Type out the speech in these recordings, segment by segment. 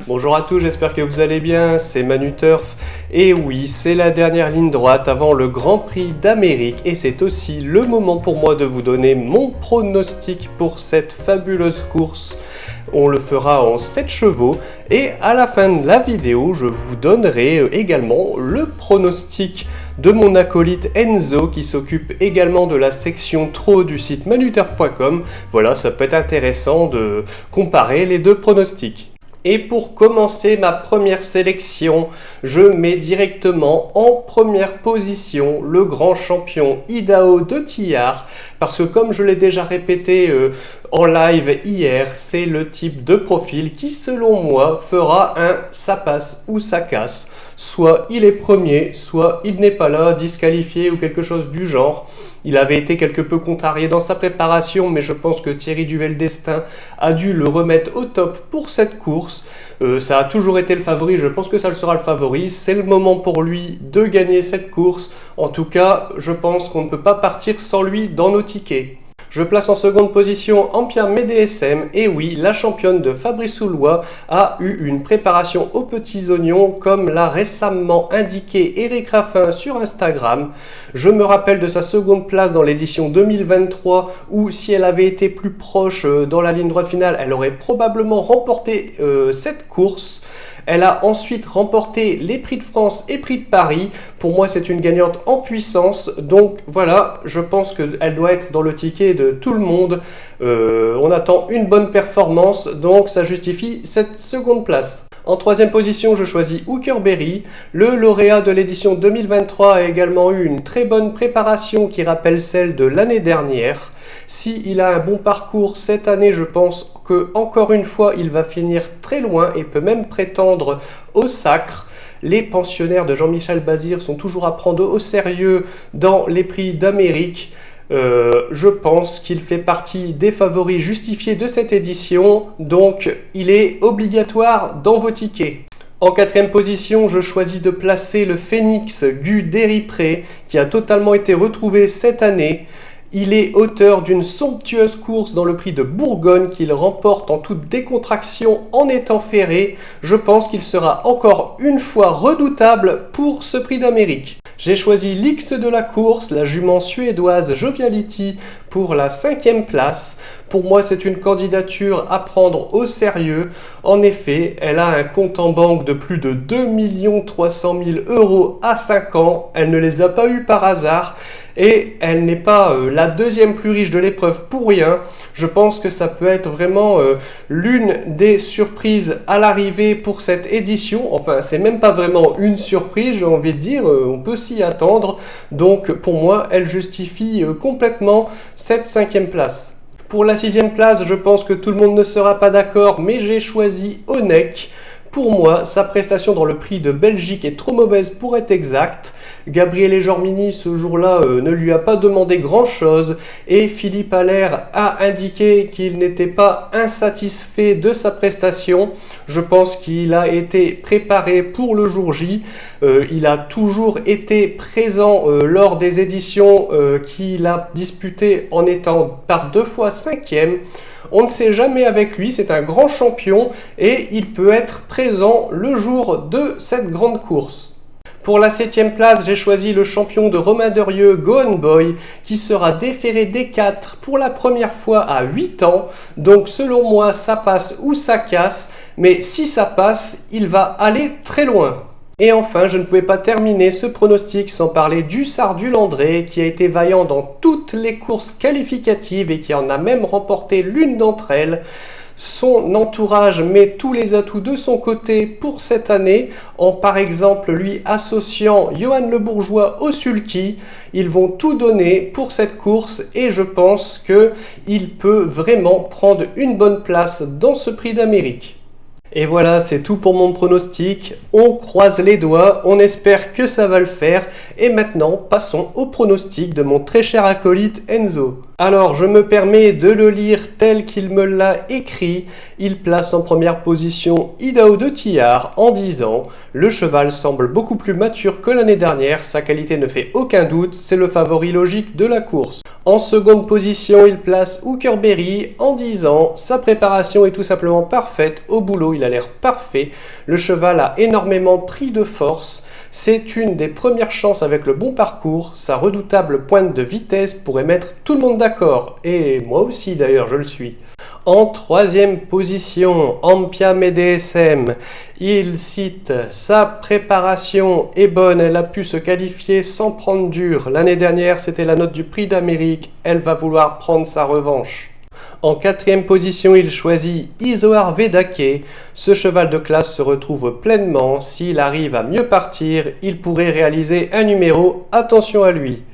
Bonjour à tous, j'espère que vous allez bien, c'est Manu Turf. Et oui, c'est la dernière ligne droite avant le Grand Prix d'Amérique et c'est aussi le moment pour moi de vous donner mon pronostic pour cette fabuleuse course. On le fera en 7 chevaux et à la fin de la vidéo, je vous donnerai également le pronostic de mon acolyte Enzo qui s'occupe également de la section Trot du site manuturf.com. Voilà, ça peut être intéressant de comparer les deux pronostics. Et pour commencer ma première sélection, je mets directement en première position le grand champion Idaho de Tillard, parce que comme je l'ai déjà répété en live hier, c'est le type de profil qui selon moi fera un ça passe ou ça casse. Soit il est premier, soit il n'est pas là, disqualifié ou quelque chose du genre. Il avait été quelque peu contrarié dans sa préparation, mais je pense que Thierry Duvel-Destin a dû le remettre au top pour cette course. Ça a toujours été le favori, je pense que ça le sera le favori. C'est le moment pour lui de gagner cette course. En tout cas, je pense qu'on ne peut pas partir sans lui dans nos tickets. Je place en seconde position Empire MDSM, et oui, la championne de Fabrice-Soulois a eu une préparation aux petits oignons, comme l'a récemment indiqué Eric Raffin sur Instagram. Je me rappelle de sa seconde place dans l'édition 2023, où si elle avait été plus proche dans la ligne droite finale, elle aurait probablement remporté cette course. Elle a ensuite remporté les prix de France et prix de Paris. Pour moi, c'est une gagnante en puissance. Donc voilà, je pense qu'elle doit être dans le ticket de tout le monde. On attend une bonne performance, donc ça justifie cette seconde place. En troisième position, je choisis Hookerberry. Le lauréat de l'édition 2023 a également eu une très bonne préparation qui rappelle celle de l'année dernière. S'il a un bon parcours cette année, je pense que encore une fois, il va finir très loin et peut même prétendre au sacre. Les pensionnaires de Jean-Michel Bazir sont toujours à prendre au sérieux dans les prix d'Amérique. Je pense qu'il fait partie des favoris justifiés de cette édition, donc il est obligatoire dans vos tickets. En quatrième position, je choisis de placer le Phoenix Gu Deripré, qui a totalement été retrouvé cette année. Il est auteur d'une somptueuse course dans le prix de Bourgogne qu'il remporte en toute décontraction en étant ferré. Je pense qu'il sera encore une fois redoutable pour ce prix d'Amérique. J'ai choisi l'X de la course, la jument suédoise Joviality, pour la 5e place. Pour moi, c'est une candidature à prendre au sérieux. En effet, elle a un compte en banque de plus de 2 300 000 € à 5 ans. Elle ne les a pas eus par hasard. Et elle n'est pas la deuxième plus riche de l'épreuve pour rien. Je pense que ça peut être vraiment l'une des surprises à l'arrivée pour cette édition. Enfin, c'est même pas vraiment une surprise, j'ai envie de dire, on peut s'y attendre. Donc pour moi, elle justifie complètement cette 5e place. Pour la 6e place, je pense que tout le monde ne sera pas d'accord, mais j'ai choisi Onek. Pour moi, sa prestation dans le prix de Belgique est trop mauvaise pour être exacte. Gabriele Jormini, ce jour-là, ne lui a pas demandé grand-chose. Et Philippe Allaire a indiqué qu'il n'était pas insatisfait de sa prestation. Je pense qu'il a été préparé pour le jour J. Il a toujours été présent lors des éditions qu'il a disputées en étant par 2 fois 5e. On ne sait jamais avec lui, c'est un grand champion et il peut être présent le jour de cette grande course. Pour la 7e place, j'ai choisi le champion de Romain Derieux, Gohan Boy, qui sera déféré des 4 pour la première fois à 8 ans. Donc selon moi, ça passe ou ça casse, mais si ça passe, il va aller très loin. Et enfin, je ne pouvais pas terminer ce pronostic sans parler du Sardu Landré, qui a été vaillant dans toutes les courses qualificatives et qui en a même remporté l'une d'entre elles. Son entourage met tous les atouts de son côté pour cette année, en par exemple lui associant Johan Le Bourgeois au sulky. Ils vont tout donner pour cette course et je pense qu'il peut vraiment prendre une bonne place dans ce prix d'Amérique. Et voilà, c'est tout pour mon pronostic. On croise les doigts, on espère que ça va le faire. Et maintenant, passons au pronostic de mon très cher acolyte Enzo. Alors je me permets de le lire tel qu'il me l'a écrit. Il place en première position Idaho de Tillard en disant « Le cheval semble beaucoup plus mature que l'année dernière, sa qualité ne fait aucun doute, c'est le favori logique de la course ». En seconde position, il place Hookerberry en disant « Sa préparation est tout simplement parfaite, au boulot il a l'air parfait, le cheval a énormément pris de force, c'est une des premières chances avec le bon parcours, sa redoutable pointe de vitesse pourrait mettre tout le monde d'accord, et moi aussi d'ailleurs je le suis ». En troisième position, Ampia DSM, il cite « Sa préparation est bonne, elle a pu se qualifier sans prendre dur. L'année dernière, c'était la note du Prix d'Amérique, elle va vouloir prendre sa revanche. » En quatrième position, il choisit Izoard Vedake. Ce cheval de classe se retrouve pleinement. S'il arrive à mieux partir, il pourrait réaliser un numéro. Attention à lui.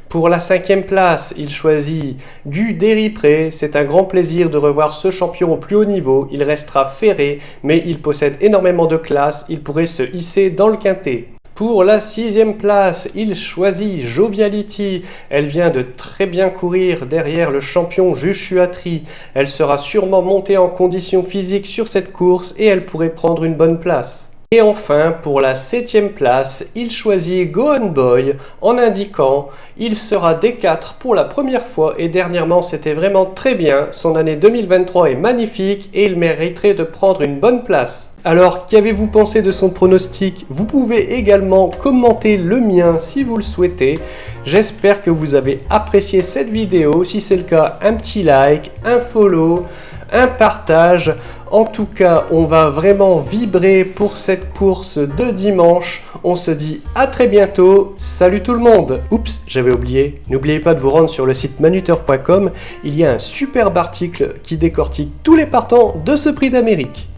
Pour la cinquième place, il choisit Gu Deripré. C'est un grand plaisir de revoir ce champion au plus haut niveau. Il restera ferré, mais il possède énormément de classe. Il pourrait se hisser dans le quintet. Pour la sixième place, il choisit Joviality. Elle vient de très bien courir derrière le champion Joshua Tree. Elle sera sûrement montée en condition physique sur cette course et elle pourrait prendre une bonne place. Et enfin, pour la septième place, il choisit Gohan Boy en indiquant « Il sera D4 pour la première fois et dernièrement c'était vraiment très bien, son année 2023 est magnifique et il mériterait de prendre une bonne place ». Alors, qu'avez-vous pensé de son pronostic? Vous pouvez également commenter le mien si vous le souhaitez. J'espère que vous avez apprécié cette vidéo. Si c'est le cas, un petit like, un follow, un partage. En tout cas, on va vraiment vibrer pour cette course de dimanche. On se dit à très bientôt. Salut tout le monde! Oups, j'avais oublié. N'oubliez pas de vous rendre sur le site manuturf.com. Il y a un superbe article qui décortique tous les partants de ce Prix d'Amérique.